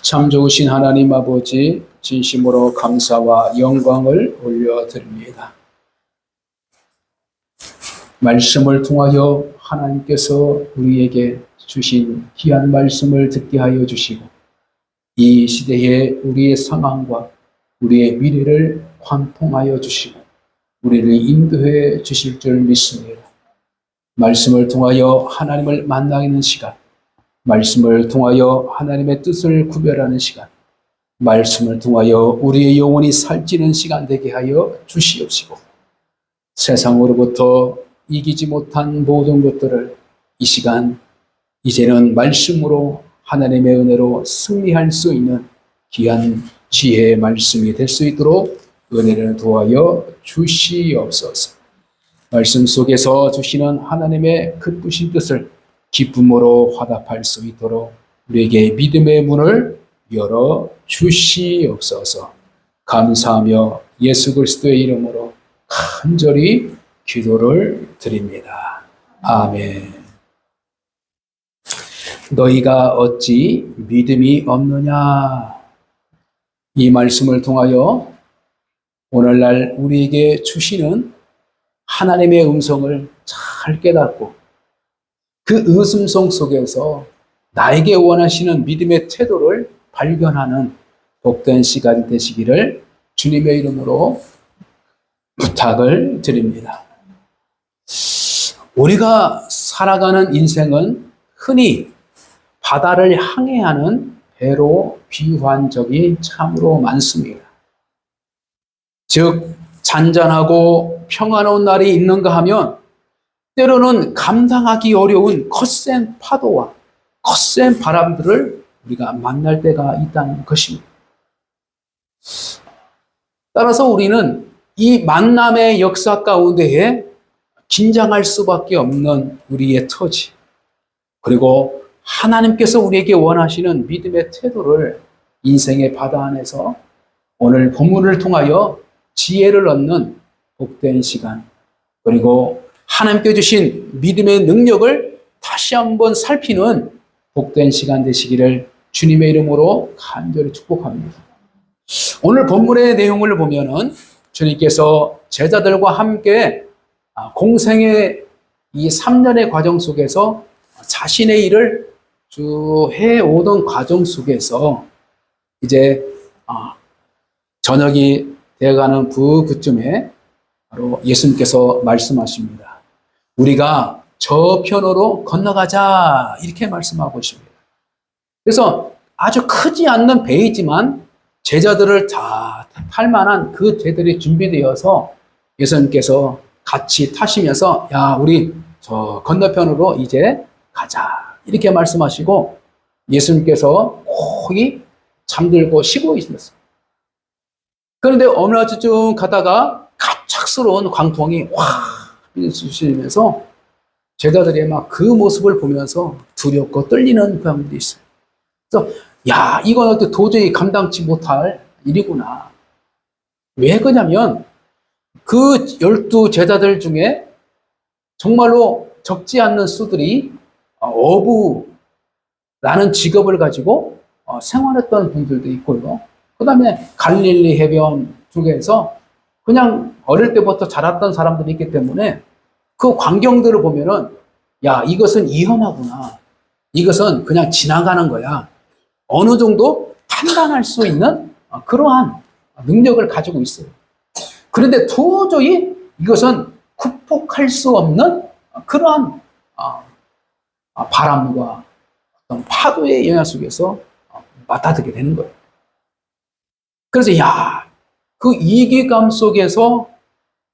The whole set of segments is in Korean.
참 좋으신 하나님 아버지, 진심으로 감사와 영광을 올려드립니다. 말씀을 통하여 하나님께서 우리에게 주신 귀한 말씀을 듣게 하여 주시고, 이 시대의 우리의 상황과 우리의 미래를 관통하여 주시고 우리를 인도해 주실 줄 믿습니다. 말씀을 통하여 하나님을 만나는 시간, 말씀을 통하여 하나님의 뜻을 구별하는 시간, 말씀을 통하여 우리의 영혼이 살찌는 시간 되게 하여 주시옵시고, 세상으로부터 이기지 못한 모든 것들을 이 시간 이제는 말씀으로 하나님의 은혜로 승리할 수 있는 귀한 지혜의 말씀이 될 수 있도록 은혜를 도하여 주시옵소서. 말씀 속에서 주시는 하나님의 기쁘신 뜻을 기쁨으로 화답할 수 있도록 우리에게 믿음의 문을 열어 주시옵소서. 감사하며 예수 그리스도의 이름으로 간절히 기도를 드립니다. 아멘. 너희가 어찌 믿음이 없느냐? 이 말씀을 통하여 오늘날 우리에게 주시는 하나님의 음성을 잘 깨닫고 그 음성 속에서 나에게 원하시는 믿음의 태도를 발견하는 복된 시간이 되시기를 주님의 이름으로 부탁을 드립니다. 우리가 살아가는 인생은 흔히 바다를 항해하는 배로 비유한 적이 참으로 많습니다. 즉, 잔잔하고 평안한 날이 있는가 하면 때로는 감당하기 어려운 거센 파도와 거센 바람들을 우리가 만날 때가 있다는 것입니다. 따라서 우리는 이 만남의 역사 가운데에 긴장할 수밖에 없는 우리의 처지, 그리고 하나님께서 우리에게 원하시는 믿음의 태도를 인생의 바다 안에서 오늘 본문을 통하여 지혜를 얻는 복된 시간, 그리고 하나님께 주신 믿음의 능력을 다시 한번 살피는 복된 시간 되시기를 주님의 이름으로 간절히 축복합니다. 오늘 본문의 내용을 보면은 주님께서 제자들과 함께 공생의 이 3년의 과정 속에서 자신의 일을 쭉 해오던 과정 속에서 이제 저녁이 되어가는 그쯤에 바로 예수님께서 말씀하십니다. 우리가 저편으로 건너가자, 이렇게 말씀하고 있습니다. 그래서 아주 크지 않는 배이지만 제자들을 다 탈 만한 그 배들이 준비되어서 예수님께서 같이 타시면서 야, 우리 저 건너편으로 이제 가자, 이렇게 말씀하시고 예수님께서 거기 잠들고 쉬고 있었어요. 그런데 어느 날 좀 가다가 갑작스러운 광풍이 확 부딪히면서 제자들이 막 그 모습을 보면서 두렵고 떨리는 그런 게 있어요. 그래서 야, 이건 도저히 감당치 못할 일이구나. 왜 그러냐면 그 12 제자들 중에 정말로 적지 않는 수들이 어부라는 직업을 가지고 생활했던 분들도 있고요. 그 다음에 갈릴리 해변 쪽에서 그냥 어릴 때부터 자랐던 사람들이 있기 때문에 그 광경들을 보면은 야, 이것은 위험하구나. 이것은 그냥 지나가는 거야. 어느 정도 판단할 수 있는 그러한 능력을 가지고 있어요. 그런데 도저히 이것은 극복할 수 없는 그러한 바람과 어떤 파도의 영향 속에서 맞닥뜨게 되는 거예요. 그래서 야, 그 위기감 속에서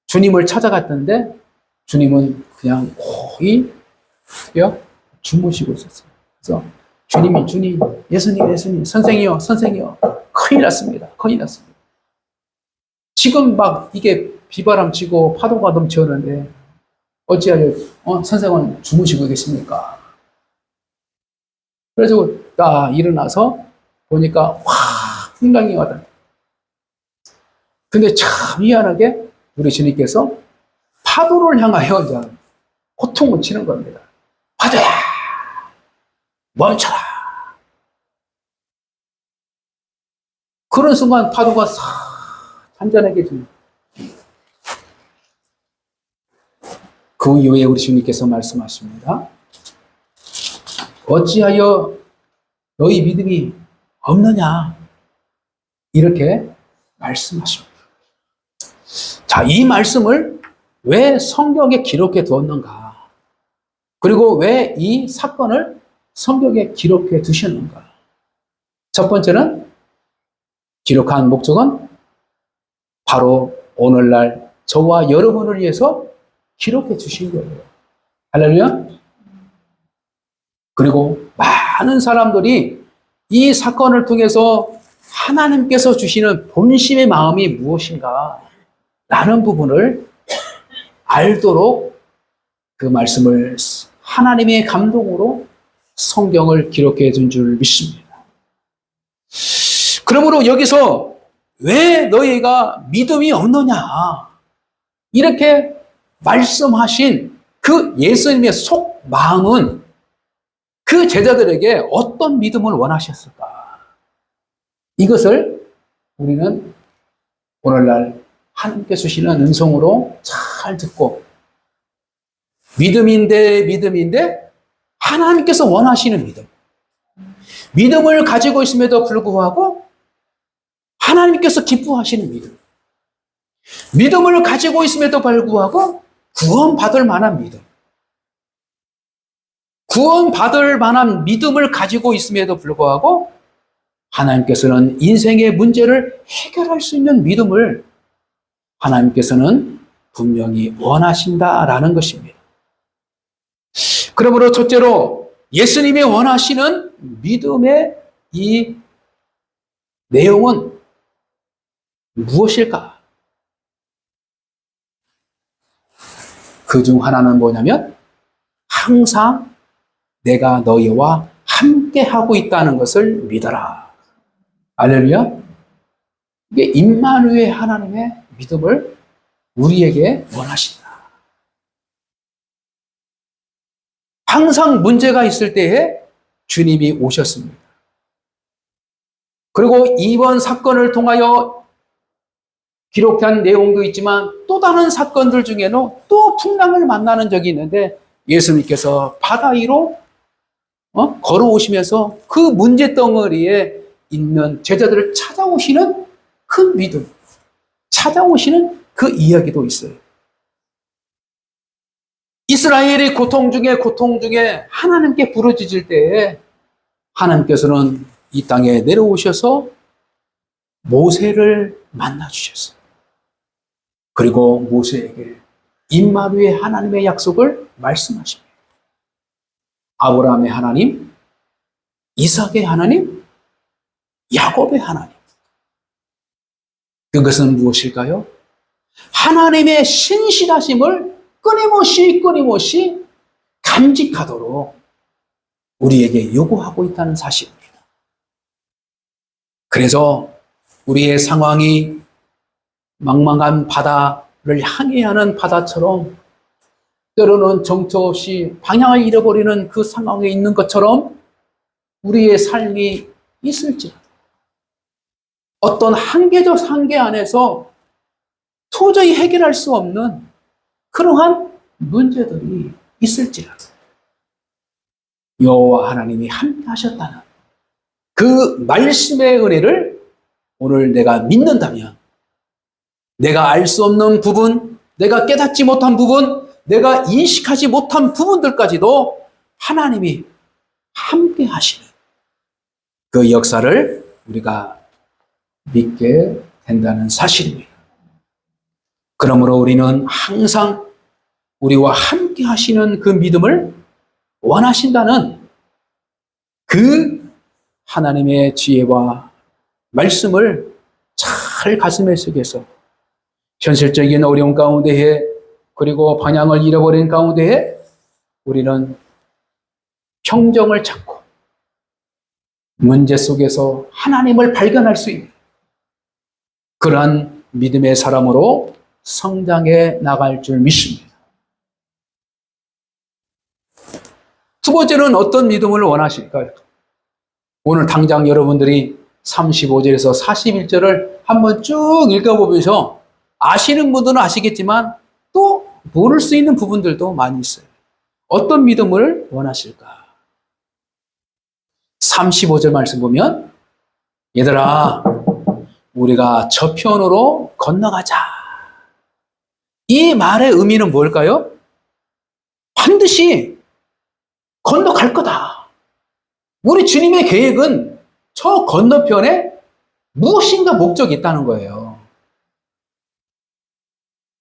주님을 찾아갔는데 주님은 그냥 거의 주무시고 있었어요. 그래서 주님, 예수님, 선생이요, 큰일 났습니다. 지금 막 이게 비바람 치고 파도가 넘쳐오는데 어찌하여 선생은 주무시고 계십니까? 그래서 딱 일어나서 보니까 확 풍랑이 왔다. 근데 참 희한하게 우리 주님께서 파도를 향하여 이제 호통을 치는 겁니다. 파도야, 멈춰라. 그런 순간 파도가 싹 잔잔하게 줍니다. 그 이후에 우리 주님께서 말씀하십니다. 어찌하여 너희 믿음이 없느냐? 이렇게 말씀하십니다. 자, 이 말씀을 왜 성경에 기록해 두었는가? 그리고 왜 이 사건을 성경에 기록해 두셨는가? 첫 번째는 기록한 목적은 바로 오늘날 저와 여러분을 위해서 기록해 주신 거예요. 할렐루야. 그리고 많은 사람들이 이 사건을 통해서 하나님께서 주시는 본심의 마음이 무엇인가 라는 부분을 알도록 그 말씀을 하나님의 감동으로 성경을 기록해 둔 줄 믿습니다. 그러므로 여기서 왜 너희가 믿음이 없느냐 이렇게 말씀하신 그 예수님의 속 마음은 그 제자들에게 어떤 믿음을 원하셨을까? 이것을 우리는 오늘날 하나님께서 주시는 은총으로 잘 듣고 믿음인데 하나님께서 원하시는 믿음. 믿음을 가지고 있음에도 불구하고 하나님께서 기뻐하시는 믿음. 믿음을 가지고 있음에도 불구하고 구원받을 만한 믿음. 구원받을 만한 믿음을 가지고 있음에도 불구하고 하나님께서는 인생의 문제를 해결할 수 있는 믿음을 하나님께서는 분명히 원하신다라는 것입니다. 그러므로 첫째로 예수님이 원하시는 믿음의 이 내용은 무엇일까? 그 중 하나는 뭐냐면 항상 내가 너희와 함께 하고 있다는 것을 믿어라. 할렐루야. 이게 임마누엘 하나님의 믿음을 우리에게 원하신다. 항상 문제가 있을 때에 주님이 오셨습니다. 그리고 이번 사건을 통하여 기록한 내용도 있지만 또 다른 사건들 중에는 또 풍랑을 만나는 적이 있는데 예수님께서 바다 위로 걸어오시면서 그 문제덩어리에 있는 제자들을 찾아오시는 그 믿음, 찾아오시는 그 이야기도 있어요. 이스라엘의 고통 중에 하나님께 부르짖을 때에 하나님께서는 이 땅에 내려오셔서 모세를 만나 주셨어요. 그리고 모세에게 임마누엘 하나님의 약속을 말씀하십니다. 아브라함의 하나님, 이삭의 하나님, 야곱의 하나님. 그것은 무엇일까요? 하나님의 신실하심을 끊임없이 감직하도록 우리에게 요구하고 있다는 사실입니다. 그래서 우리의 상황이 망망한 바다를 향해 하는 바다처럼 때로는 정처 없이 방향을 잃어버리는 그 상황에 있는 것처럼 우리의 삶이 있을지라도 어떤 한계적 한계 안에서 도저히 해결할 수 없는 그러한 문제들이 있을지라도 여호와 하나님이 함께 하셨다는 그 말씀의 은혜를 오늘 내가 믿는다면 내가 알 수 없는 부분, 내가 깨닫지 못한 부분, 내가 인식하지 못한 부분들까지도 하나님이 함께 하시는 그 역사를 우리가 믿게 된다는 사실입니다. 그러므로 우리는 항상 우리와 함께 하시는 그 믿음을 원하신다는 그 하나님의 지혜와 말씀을 잘 가슴에 새겨서 현실적인 어려움 가운데에 그리고 방향을 잃어버린 가운데에 우리는 평정을 찾고 문제 속에서 하나님을 발견할 수 있는 그러한 믿음의 사람으로 성장해 나갈 줄 믿습니다. 두 번째는 어떤 믿음을 원하실까요? 오늘 당장 여러분들이 35절에서 41절을 한번 쭉 읽어보면서 아시는 분들은 아시겠지만 또 모를 수 있는 부분들도 많이 있어요. 어떤 믿음을 원하실까? 35절 말씀 보면 얘들아 우리가 저편으로 건너가자. 이 말의 의미는 뭘까요? 반드시 건너갈 거다. 우리 주님의 계획은 저 건너편에 무엇인가 목적이 있다는 거예요.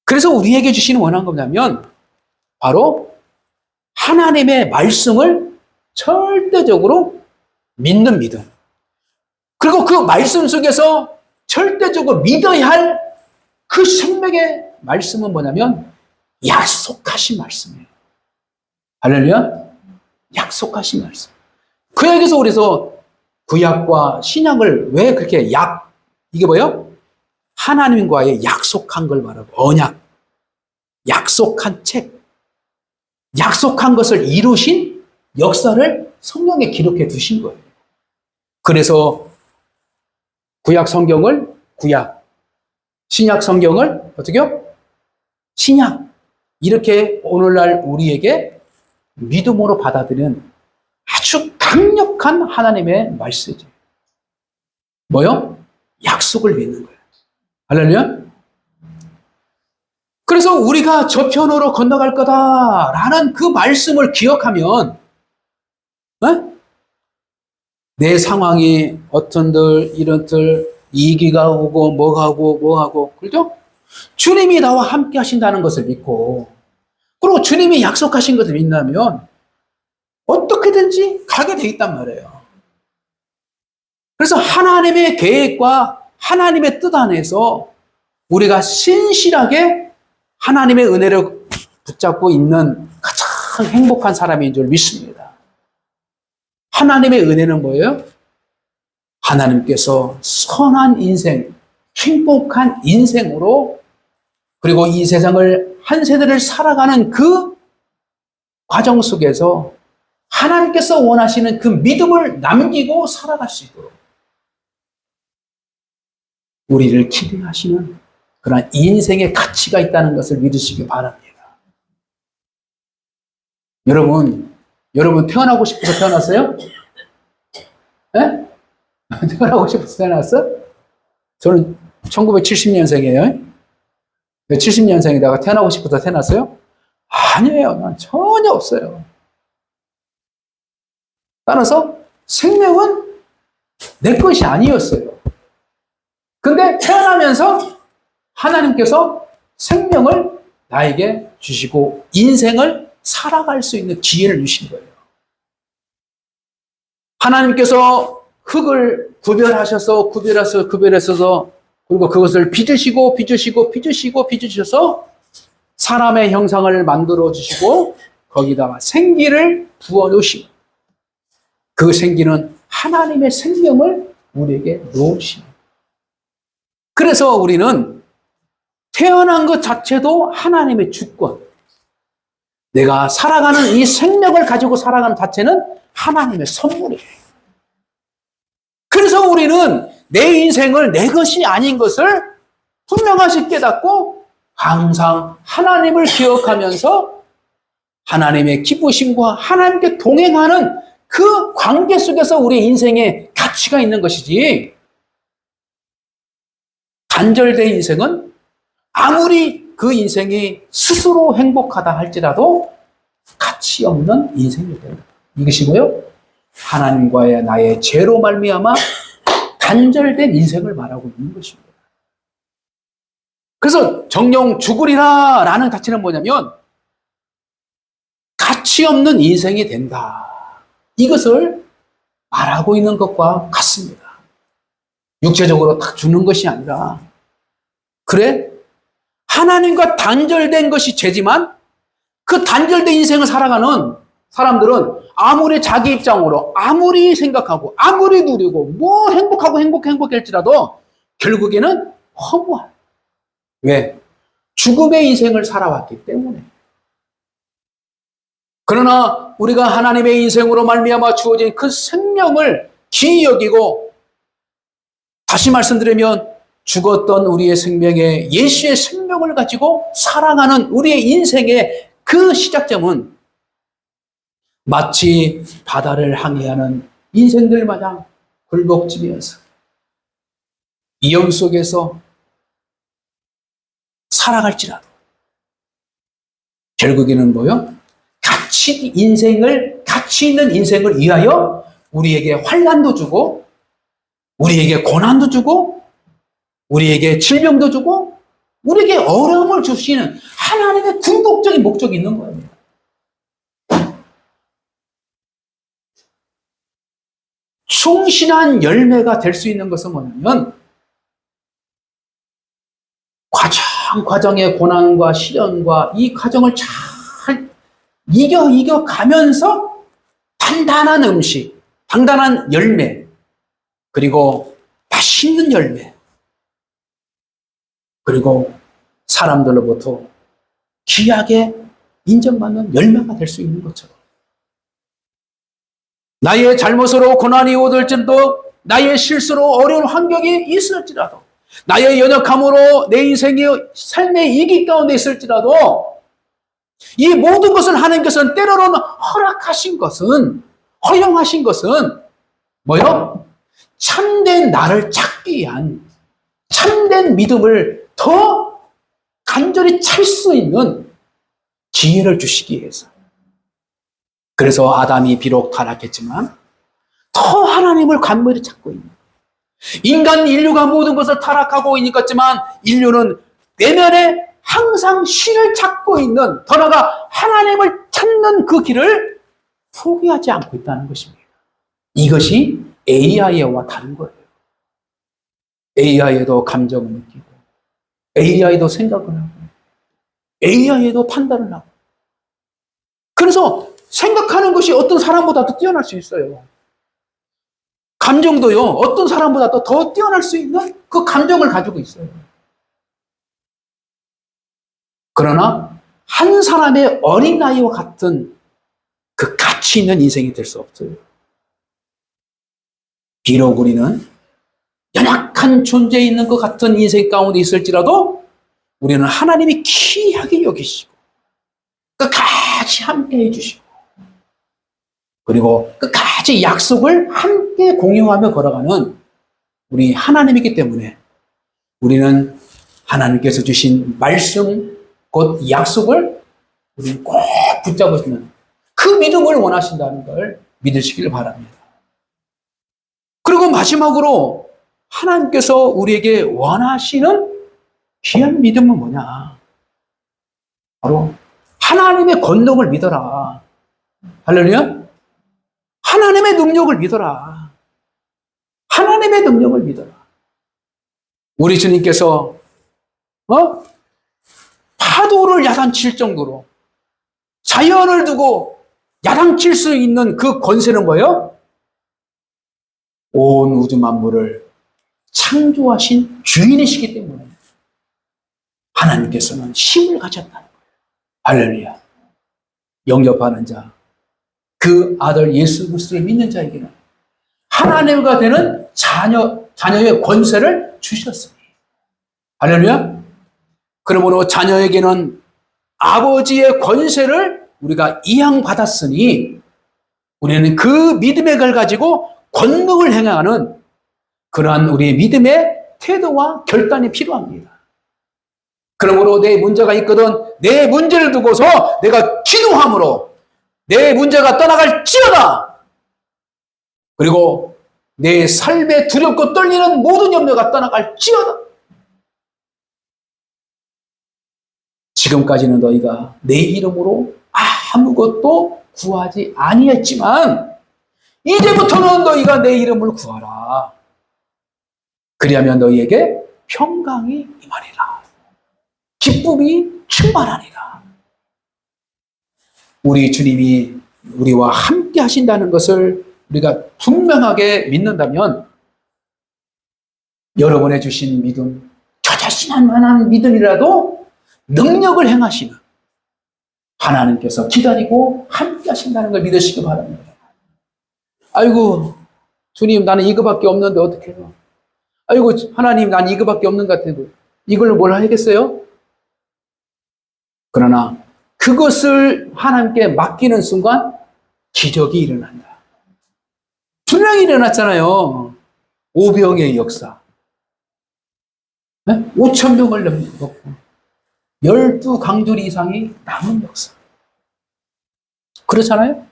그래서 우리에게 주시는 원한 거냐면 바로 하나님의 말씀을 절대적으로 믿는 믿음. 그리고 그 말씀 속에서 절대적으로 믿어야 할 그 생명의 말씀은 뭐냐면 약속하신 말씀이에요. 할렐루야? 약속하신 말씀. 그 얘기에서 그래서 구약과 신약을 왜 그렇게 이게 뭐예요? 하나님과의 약속한 걸 말하고 언약, 약속한 책, 약속한 것을 이루신 역사를 성경에 기록해 두신 거예요. 그래서 구약 성경을 구약, 신약 성경을 어떻게요? 신약. 이렇게 오늘날 우리에게 믿음으로 받아들이는 아주 강력한 하나님의 말씀이죠. 뭐요? 약속을 믿는 거예요. 할렐루야? 그래서 우리가 저편으로 건너갈 거다라는 그 말씀을 기억하면 내 상황이 어떤들 이런들 이기가 오고 뭐하고 그렇죠? 주님이 나와 함께 하신다는 것을 믿고 그리고 주님이 약속하신 것을 믿는다면 어떻게든지 가게 돼 있단 말이에요. 그래서 하나님의 계획과 하나님의 뜻 안에서 우리가 신실하게 하나님의 은혜를 붙잡고 있는 가장 행복한 사람인 줄 믿습니다. 하나님의 은혜는 뭐예요? 하나님께서 선한 인생, 행복한 인생으로 그리고 이 세상을 한 세대를 살아가는 그 과정 속에서 하나님께서 원하시는 그 믿음을 남기고 살아갈 수 있도록 우리를 기대하시는 그런 인생의 가치가 있다는 것을 믿으시기 바랍니다. 여러분 태어나고 싶어서 태어났어요? 네? 태어나고 싶어서 태어났어? 저는 1970년생이에요. 70년생에다가 태어나고 싶어서 태어났어요? 아니에요. 난 전혀 없어요. 따라서 생명은 내 것이 아니었어요. 근데 태어나면서 하나님께서 생명을 나에게 주시고 인생을 살아갈 수 있는 기회를 주신 거예요. 하나님께서 흙을 구별하셔서 그리고 그것을 빚으셔서 사람의 형상을 만들어 주시고 거기다가 생기를 부어 놓으시고 그 생기는 하나님의 생명을 우리에게 놓으시고 그래서 우리는 태어난 것 자체도 하나님의 주권. 내가 살아가는 이 생명을 가지고 살아가는 자체는 하나님의 선물이에요. 그래서 우리는 내 인생을 내 것이 아닌 것을 분명하게 깨닫고 항상 하나님을 기억하면서 하나님의 기쁘심과 하나님께 동행하는 그 관계 속에서 우리 인생에 가치가 있는 것이지 단절된 인생은 아무리 그 인생이 스스로 행복하다 할지라도 가치 없는 인생이 됩니다. 이것이 뭐요? 하나님과의 나의 죄로 말미암아 단절된 인생을 말하고 있는 것입니다. 그래서 정령 죽으리라 라는 가치는 뭐냐면 가치 없는 인생이 된다. 이것을 말하고 있는 것과 같습니다. 육체적으로 딱 죽는 것이 아니라 그래? 하나님과 단절된 것이 죄지만 그 단절된 인생을 살아가는 사람들은 아무리 자기 입장으로 아무리 생각하고 아무리 누리고 뭐 행복할지라도 결국에는 허무한. 왜? 죽음의 인생을 살아왔기 때문에. 그러나 우리가 하나님의 인생으로 말미암아 주어진 그 생명을 귀히 여기고 다시 말씀드리면 죽었던 우리의 생명에 예수의 생명을 가지고 살아가는 우리의 인생의 그 시작점은 마치 바다를 항해하는 인생들 마냥 굴곡지면서 위험 속에서 살아갈지라도 결국에는 뭐요? 가치 있는 인생을 위하여 우리에게 환난도 주고 우리에게 고난도 주고 우리에게 질병도 주고 우리에게 어려움을 주시는 하나님의 궁극적인 목적이 있는 거예요. 충실한 열매가 될 수 있는 것은 뭐냐면 과정의 고난과 시련과 이 과정을 잘 이겨 가면서 단단한 음식, 단단한 열매, 그리고 맛있는 열매, 그리고 사람들로부터 귀하게 인정받는 열매가 될 수 있는 것처럼 나의 잘못으로 고난이 오들지라도 나의 실수로 어려운 환경이 있을지라도 나의 연약함으로 내 인생의 삶의 위기 가운데 있을지라도 이 모든 것을 하나님께서는 때로는 허락하신 것은 허용하신 것은 뭐요? 참된 나를 찾기 위한 참된 믿음을 더 간절히 찾을 수 있는 기회를 주시기 위해서. 그래서 아담이 비록 타락했지만 더 하나님을 간절히 찾고 있는 인간 인류가 모든 것을 타락하고 있는 것 같지만 인류는 내면에 항상 신을 찾고 있는 더 나아가 하나님을 찾는 그 길을 포기하지 않고 있다는 것입니다. 이것이 AI와 다른 거예요. AI에도 감정을 느끼고 AI도 생각을 하고 AI에도 판단을 하고 그래서 생각하는 것이 어떤 사람보다도 뛰어날 수 있어요. 감정도요, 어떤 사람보다도 더 뛰어날 수 있는 그 감정을 가지고 있어요. 그러나 한 사람의 어린아이와 같은 그 가치 있는 인생이 될 수 없어요. 비록 우리는 연약한 존재에 있는 것 같은 인생 가운데 있을지라도 우리는 하나님이 귀하게 여기시고 끝까지 함께 해주시고 그리고 끝까지 약속을 함께 공유하며 걸어가는 우리 하나님이기 때문에 우리는 하나님께서 주신 말씀 곧 약속을 우리는 꼭 붙잡으시는 그 믿음을 원하신다는 걸 믿으시길 바랍니다. 그리고 마지막으로 하나님께서 우리에게 원하시는 귀한 믿음은 뭐냐? 바로 하나님의 권능을 믿어라. 할렐루야? 하나님의 능력을 믿어라. 하나님의 능력을 믿어라. 우리 주님께서 파도를 야단칠 정도로 자연을 두고 야단칠 수 있는 그 권세는 뭐예요? 온 우주 만물을 창조하신 주인이시기 때문에 하나님께서는 힘을 가졌다는 거예요. 할렐루야. 영접하는 자, 그 아들 예수 그리스도를 믿는 자에게는 하나님과 되는 자녀의 권세를 주셨습니다. 할렐루야. 그러므로 자녀에게는 아버지의 권세를 우리가 이양받았으니 우리는 그 믿음의 걸 가지고 권능을 행하는 그러한 우리의 믿음의 태도와 결단이 필요합니다. 그러므로 내 문제가 있거든 내 문제를 두고서 내가 기도함으로 내 문제가 떠나갈지어다. 그리고 내 삶에 두렵고 떨리는 모든 염려가 떠나갈지어다. 지금까지는 너희가 내 이름으로 아무것도 구하지 아니했지만 이제부터는 너희가 내 이름을 구하라. 그리하면 너희에게 평강이 임하리라. 기쁨이 충만하리라. 우리 주님이 우리와 함께 하신다는 것을 우리가 분명하게 믿는다면 여러분의 주신 믿음, 저 자신한 만한 믿음이라도 능력을 행하시는 하나님께서 기다리고 함께 하신다는 걸 믿으시기 바랍니다. 아이고 주님 나는 이거밖에 없는데 어떡해요? 아이고, 하나님, 난 이거밖에 없는 것 같아요. 이걸 뭘 하겠어요? 그러나 그것을 하나님께 맡기는 순간 기적이 일어난다. 분명히 일어났잖아요. 오병의 역사. 5천 명을 넘고 12강들 이상이 남은 역사. 그렇잖아요?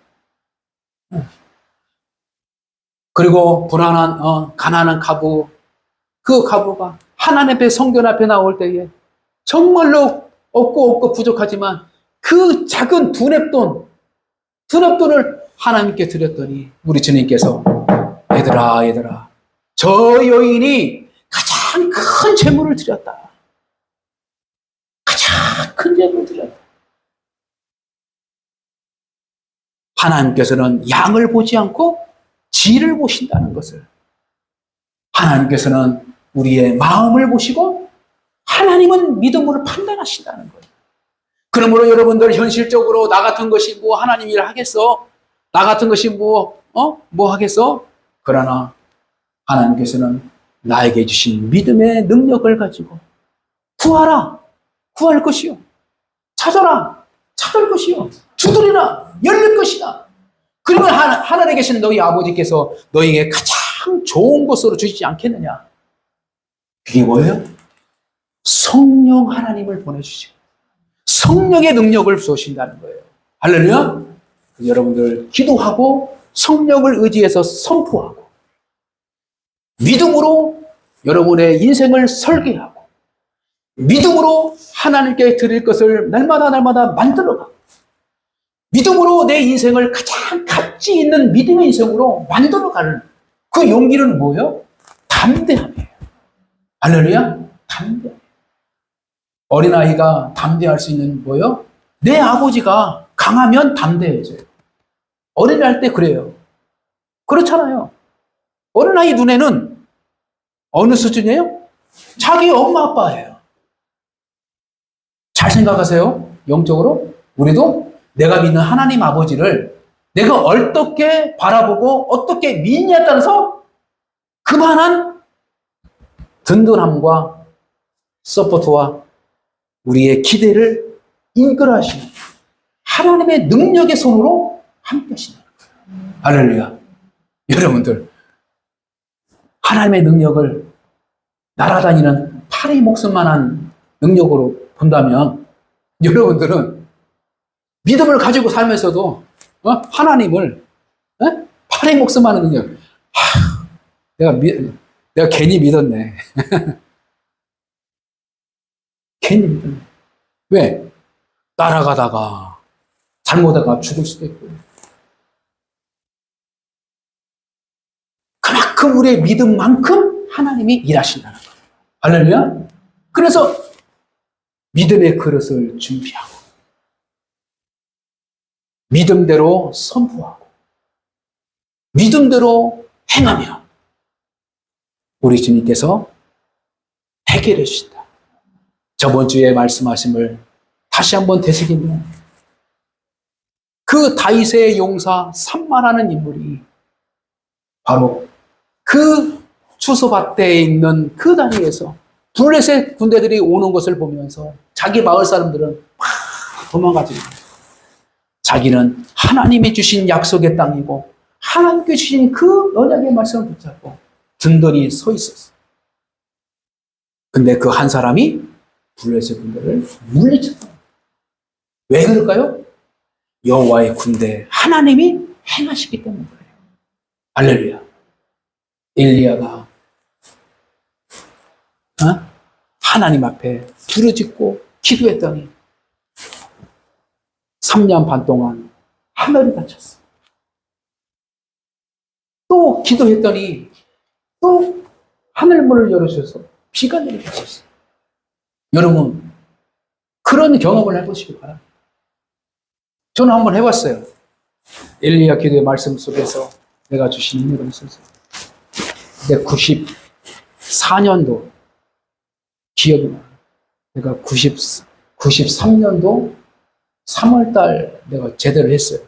그리고 불안한, 가난한 가부, 그 가부가 하나님 앞에 성전 앞에 나올 때에 정말로 없고 부족하지만 그 작은 두 냅돈을 하나님께 드렸더니 우리 주님께서 얘들아, 저 여인이 가장 큰 재물을 드렸다. 가장 큰 재물을 드렸다. 하나님께서는 양을 보지 않고 질을 보신다는 것을, 하나님께서는 우리의 마음을 보시고 하나님은 믿음으로 판단하신다는 거예요. 그러므로 여러분들 현실적으로 나 같은 것이 뭐 하나님 일 하겠어? 나 같은 것이 뭐 하겠어? 그러나 하나님께서는 나에게 주신 믿음의 능력을 가지고 구하라, 구할 것이요. 찾아라, 찾을 것이요. 두드리라, 열릴 것이다. 그러면 하늘에 계신 너희 아버지께서 너희에게 가장 좋은 것으로 주시지 않겠느냐? 그게 뭐예요? 성령 하나님을 보내주시고 성령의 능력을 주신다는 거예요. 할렐루야! 여러분들 기도하고 성령을 의지해서 선포하고 믿음으로 여러분의 인생을 설계하고 믿음으로 하나님께 드릴 것을 날마다 만들어가고 믿음으로 내 인생을 가장 가치 있는 믿음의 인생으로 만들어가는 그 용기는 뭐예요? 담대함이에요. 할렐루야? 담대함. 어린아이가 담대할 수 있는 뭐예요? 내 아버지가 강하면 담대해져요. 어린아이 때 그래요. 그렇잖아요. 어린아이 눈에는 어느 수준이에요? 자기 엄마 아빠예요. 잘 생각하세요. 영적으로. 우리도 내가 믿는 하나님 아버지를 내가 어떻게 바라보고 어떻게 믿냐에 따라서 그만한 든든함과 서포트와 우리의 기대를 이끌어하시는 하나님의 능력의 손으로 함께 하신다는 거예요. 할렐루야. 여러분들 하나님의 능력을 날아다니는 파리 목숨만한 능력으로 본다면 여러분들은 믿음을 가지고 살면서도 하나님을 파리 목숨만한 능력, 내가 괜히 믿었네. 괜히 믿었네. 왜? 따라가다가 잘못하다가 죽을 수도 있고. 그만큼 우리의 믿음만큼 하나님이 일하신다는 거예요. 할렐루야. 그래서 믿음의 그릇을 준비하고 믿음대로 선포하고 믿음대로 행하며 우리 주님께서 해결해 주신다. 저번 주에 말씀하심을 다시 한번 되새기면 그 다윗의 용사 삼마라는 인물이 바로 그 추수밭대에 있는 그 다리에서 블레셋 군대들이 오는 것을 보면서 자기 마을 사람들은 막 도망가지. 자기는 하나님이 주신 약속의 땅이고 하나님께 주신 그 언약의 말씀을 붙잡고 든든히 서 있었어. 근데 그 한 사람이 블레셋 군대를 물리쳤다. 왜 그럴까요? 여호와의 군대 하나님이 행하시기 때문에 그래요. 할렐루야. 엘리야가 하나님 앞에 부르짖고 기도했더니 3년 반 동안 하늘이 닫혔어. 또 기도했더니 또 하늘문을 열어주셔서 비가 내리게 하셨어. 여러분 그런 경험을 해보시기 바랍니다. 저는 한번 해봤어요. 엘리야 기도의 말씀 속에서 내가 주신 은혜가 있어서 근데 94년도 기억이 나요. 내가 93년도 3월달 내가 제대를 했어요.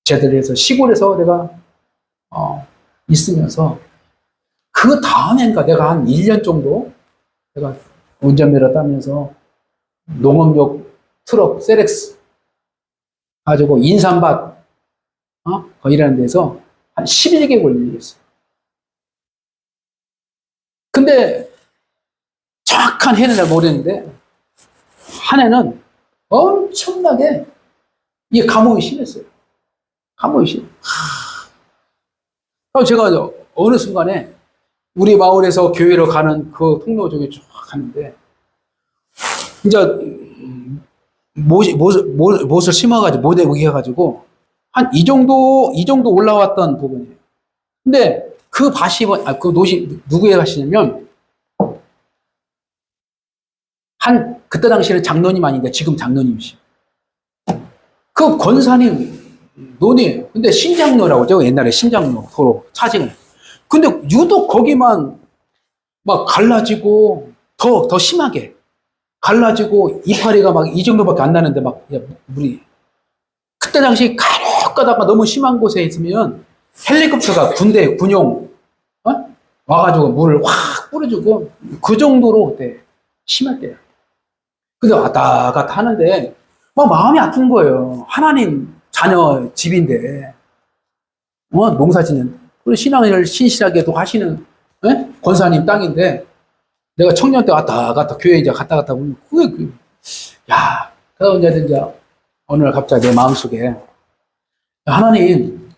제대를 해서 시골에서 내가 있으면서 그 다음엔가 내가 한 1년 정도 내가 운전면허 따면서 농업용 트럭 세렉스 가지고 인삼밭 거기라는 데서 한 11개 걸리겠어요. 근데 정확한 해는 잘 모르겠는데 한 해는 엄청나게 이게 감옥이 심했어요. 감옥이 심. 제가 어느 순간에 우리 마을에서 교회로 가는 그 통로 쪽에 쭉 가는데 이제 못을 심어가지고 못에 우겨가지고 한 이 정도 올라왔던 부분이에요. 근데 그 밭이 그 노시 누구의 밭이냐면 그때 당시에는 장로님 아닌데 지금 장로님이시. 그 권사님 논이에요. 근데 신장로라고 하죠. 옛날에 신장로 도로 차징을. 근데 유독 거기만 막 갈라지고 더 심하게 갈라지고 이파리가 막 이 정도밖에 안 나는데 막 물이 그때 당시 가다가 너무 심한 곳에 있으면 헬리콥터가 군대 군용 와가지고 물을 확 뿌려주고 그 정도로 그때 심할 때요. 근데 왔다 갔다 하는데 막 마음이 아픈 거예요. 하나님 자녀 집인데 농사 짓는 신앙을 신실하게도 하시는 권사님 땅인데 내가 청년 때 왔다 갔다 교회 이제 갔다 갔다 보면 그래서 이제 어느 날 갑자기 내 마음속에 하나님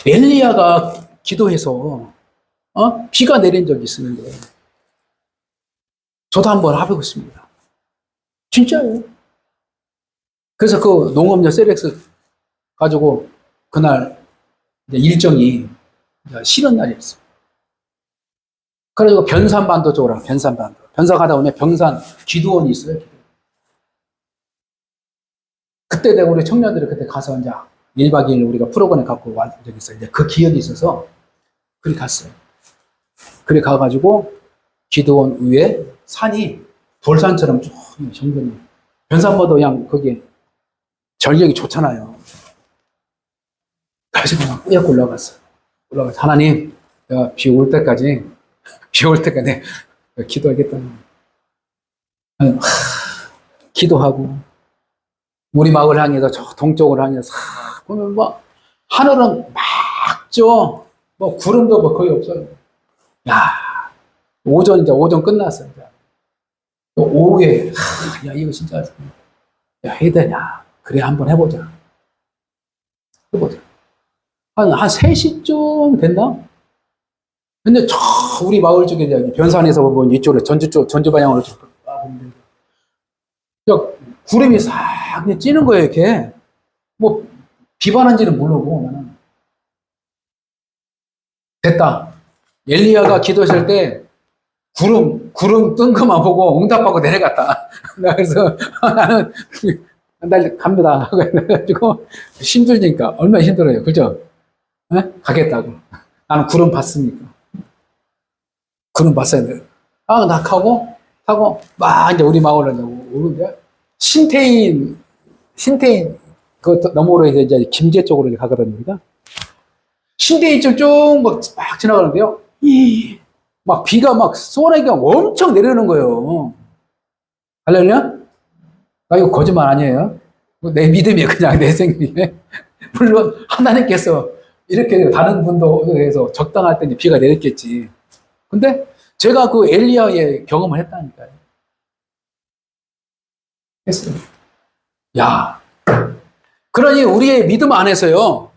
엘리야가 기도해서 비가 내린 적이 있었는데 저도 한번 해보고 있습니다. 진짜요. 그래서 그 농업용 세렉스 가지고 그날 이제 일정이 쉬는 날이었어요. 그래서 변산반도 쪽으로 변산반도. 변사 가다 보면 병산 기도원이 있어요. 그때 내가 우리 청년들이 그때 가서 이제 1박 2일 우리가 프로그램 갖고 온 적이 있어요. 이제 그 기억이 있어서 그리 갔어요. 그리 가가지고 기도원 위에 산이 돌산처럼 쭉 정변이 변산반도 그냥 거기 전력이 좋잖아요. 그래서 그냥 꾸역꾸 올라가서 하나님 내가 비 올 때까지 내가 기도하겠다. 기도하고 우리 마을 향해서 저 동쪽을 향해서 싹 보면 막 하늘은 막죠. 뭐 구름도 뭐 거의 없어요. 오전 끝났어. 이제. 오후에 이거 진짜 해야 되냐. 그래 한번 해보자. 한 3시쯤 됐나? 근데 우리 마을 쪽에 변산에서 보면 이쪽으로 전주 방향으로 보면 구름이 싹 그냥 찌는 거예요, 이렇게. 뭐, 비바는지는 모르고, 나는. 됐다. 엘리야가 기도했을 때, 구름 뜬 것만 보고 응답하고 내려갔다. 그래서 나는, 날 갑니다. 그래가지고, 힘들니까, 얼마나 힘들어요. 그죠? 가겠다고. 나는 구름 봤으니까. 구름 봤어야 돼. 나 타고, 막 이제 우리 마을로 오는데, 신태인, 그 너머로 이제 김제 쪽으로 가거든요, 우리가. 신태인 쪽 쭉 막 지나가는데요. 막 비가 막 쏘나기가 엄청 내리는 거예요. 할렐루야? 이거 거짓말 아니에요. 내 믿음이에요, 그냥 내 생각에. 물론 하나님께서 이렇게 다른 분도 해서 적당할 때 비가 내렸겠지. 근데 제가 그 엘리야의 경험을 했다니까요. 했어요. 그러니 우리의 믿음 안에서요,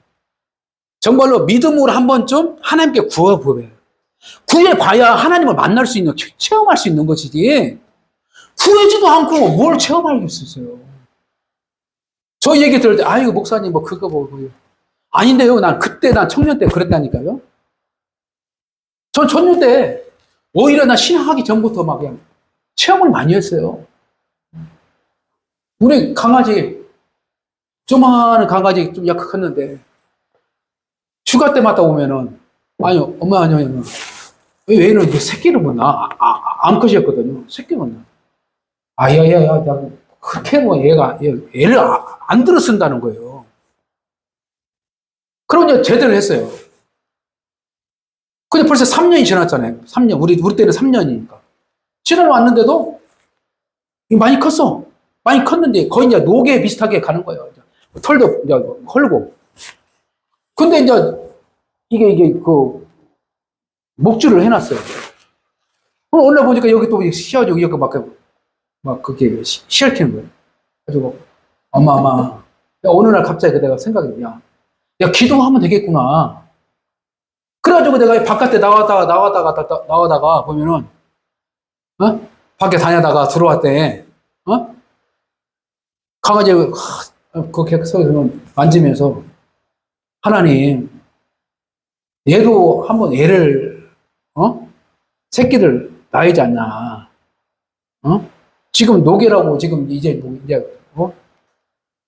정말로 믿음으로 한 번쯤 하나님께 구해봐요. 구해봐야 하나님을 만날 수 있는, 체험할 수 있는 것이지, 구해지도 않고 뭘 체험하겠어요. 저 얘기 들을 때, 아이고, 목사님, 그거 아닌데요. 난 청년 때 그랬다니까요. 전 청년 때, 오히려 나 신학하기 전부터 막 그냥 체험을 많이 했어요. 우리 강아지, 조그마한 강아지 좀 약했는데, 휴가 때마다 오면은, 엄마, 아니요. 왜 이러는데 새끼를 못 낳아? 암컷이었거든요. 새끼를 못 낳아. 야, 그렇게 애를 안 들어 쓴다는 거예요. 그럼 이제 제대로 했어요. 근데 벌써 3년이 지났잖아요. 3년. 우리 때는 3년이니까. 지나왔는데도 많이 컸어. 많이 컸는데 거의 이제 노개 비슷하게 가는 거예요. 털도 이제 헐고. 근데 이제 이게 그 목줄을 해놨어요. 오늘 보니까 여기 또 씌워주고 여기 막 그게 시알키는 거예요. 그래가지고 엄마. 야, 어느 날 갑자기 내가 생각이 야 기도하면 되겠구나. 그래가지고 내가 바깥에 나가다가 보면은 밖에 다녀다가 들어왔대. 가가지고 그렇게 서서 만지면서 하나님 얘도 한번 애를 새끼들 낳이지 않냐. 지금 노개라고 지금 이제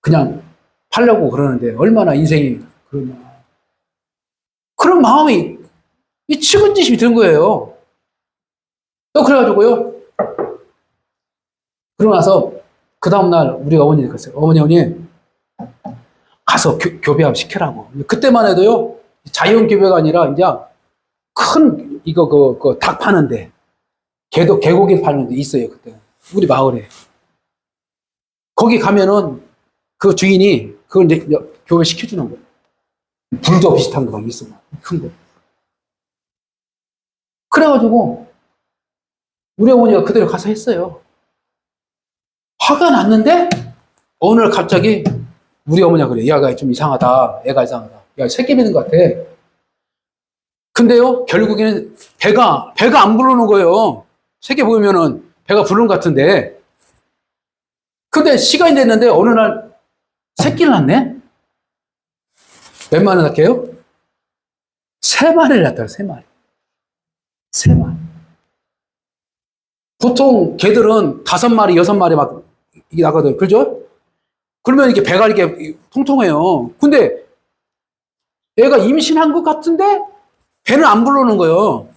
그냥 팔려고 그러는데 얼마나 인생이 그러냐. 그런 마음이 측은지심이 든 거예요. 또 그래가지고요. 그러고 나서 그 다음날 우리 어머니 갔어요. 어머니 가서 교배합 시켜라고. 그때만 해도요. 자연 교배가 아니라 이제 큰 이거 닭 파는데 개고기 파는 데 있어요. 그때 우리 마을에 거기 가면은 그 주인이 그걸 이제 교배 시켜주는 거예요. 불도 비슷한 거 막 있어, 큰 거. 그래가지고 우리 어머니가 그대로 가서 했어요. 화가 났는데 어느 날 갑자기 우리 어머니가 그래. 얘가 좀 이상하다. 애가 이상하다. 야, 새끼 믿는 것 같아. 근데요, 결국에는 배가 안 부르는 거예요. 새끼 보이면은 배가 부르는 것 같은데. 근데 시간이 됐는데 어느 날 새끼를 낳네? 몇 마리 낳게요? 3마리를 낳더라, 3마리. 3마리. 보통 개들은 5마리, 6마리 막 이게 나거든. 그죠? 그러면 이렇게 배가 이렇게 통통해요. 근데 얘가 임신한 것 같은데 배는 안 부르는 거예요.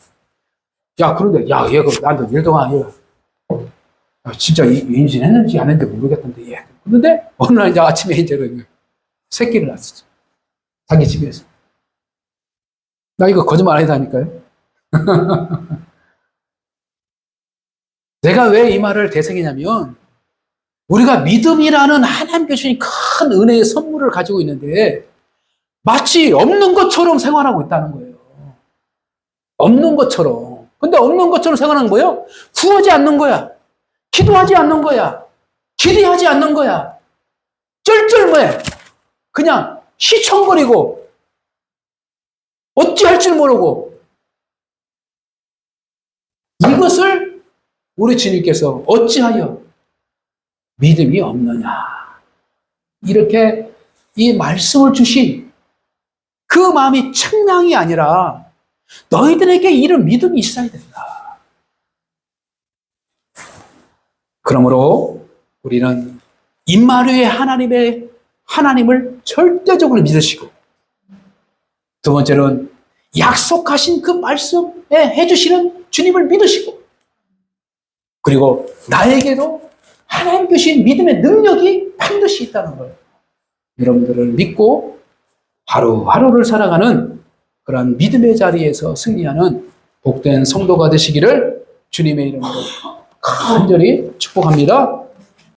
야, 그런데, 야, 얘가 나한테 일동안 얘가 진짜 임신했는지 안 했는지 모르겠던데, 얘. 그런데 어느 날 이제 아침에 이제 새끼를 낳았어. 자기 집에서. 나 이거 거짓말 아니다니까요. 내가 왜 이 말을 대생이냐면, 우리가 믿음이라는 하나님께 주신 큰 은혜의 선물을 가지고 있는데, 마치 없는 것처럼 생활하고 있다는 거예요. 없는 것처럼. 근데 없는 것처럼 생활하는 거예요? 구하지 않는 거야. 기도하지 않는 거야. 기대하지 않는 거야. 쩔쩔매해. 그냥 시청거리고, 어찌할 줄 모르고, 이것을 우리 주님께서 어찌하여 믿음이 없느냐. 이렇게 이 말씀을 주신 그 마음이 측량이 아니라 너희들에게 이런 믿음이 있어야 된다. 그러므로 우리는 임마누엘 하나님을 절대적으로 믿으시고, 두 번째는 약속하신 그 말씀에 해주시는 주님을 믿으시고, 그리고 나에게도 하나님 주신 믿음의 능력이 반드시 있다는 걸 여러분들을 믿고 하루하루를 살아가는 그런 믿음의 자리에서 승리하는 복된 성도가 되시기를 주님의 이름으로 간절히 축복합니다.